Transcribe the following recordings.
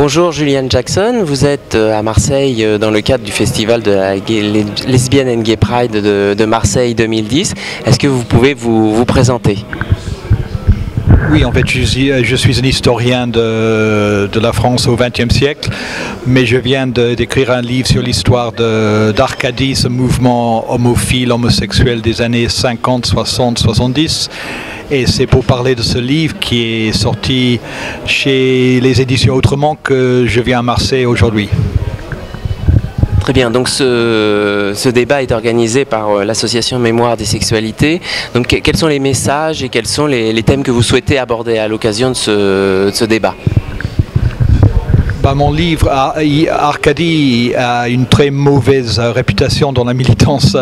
Bonjour Julian Jackson, vous êtes à Marseille dans le cadre du festival de la Lesbian and Gay Pride de Marseille 2010. Est-ce que vous pouvez vous présenter? Oui, en fait, je suis un historien de la France au XXe siècle, mais je viens d'écrire un livre sur l'histoire d'Arcadie, ce mouvement homophile, homosexuel des années 50, 60, 70. Et c'est pour parler de ce livre qui est sorti chez les éditions Autrement que je viens à Marseille aujourd'hui. Très bien, donc ce débat est organisé par l'association Mémoire des sexualités. Donc quels sont les messages et quels sont les thèmes que vous souhaitez aborder à l'occasion de ce débat? Mon livre, Arcadie, a une très mauvaise réputation dans la militance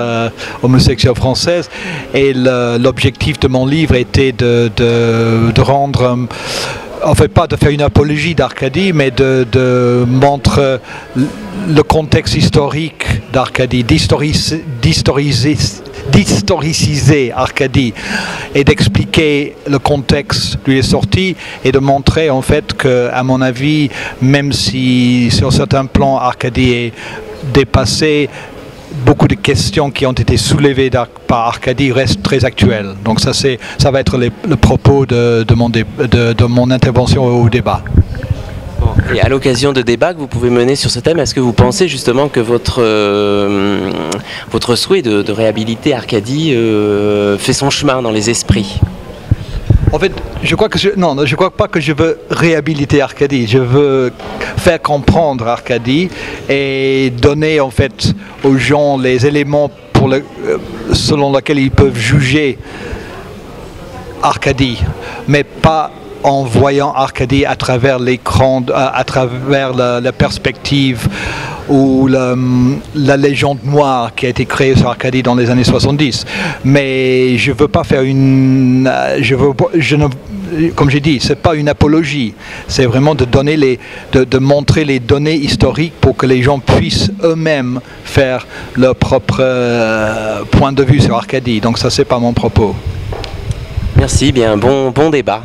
homosexuelle française, et l'objectif de mon livre était de rendre, en fait pas de faire une apologie d'Arcadie, mais de montrer le contexte historique d'Arcadie, d'historiciser Arcadie et d'expliquer le contexte d'où il est sorti, et de montrer en fait que, à mon avis, même si sur certains plans Arcadie est dépassé, beaucoup de questions qui ont été soulevées par Arcadie restent très actuelles. Donc ça va être le propos de mon intervention au débat. Et à l'occasion de débats que vous pouvez mener sur ce thème, est-ce que vous pensez justement que votre souhait de réhabiliter Arcadie fait son chemin dans les esprits? En fait, je crois pas que je veux réhabiliter Arcadie. Je veux faire comprendre Arcadie et donner en fait aux gens les éléments selon lesquels ils peuvent juger Arcadie, mais pas en voyant Arcadie à travers l'écran, à travers la perspective ou la légende noire qui a été créée sur Arcadie dans les années 70. Mais je veux pas faire comme j'ai dit, c'est pas une apologie. C'est vraiment de montrer les données historiques pour que les gens puissent eux-mêmes faire leur propre point de vue sur Arcadie. Donc ça, c'est pas mon propos. Merci, bien, bon débat.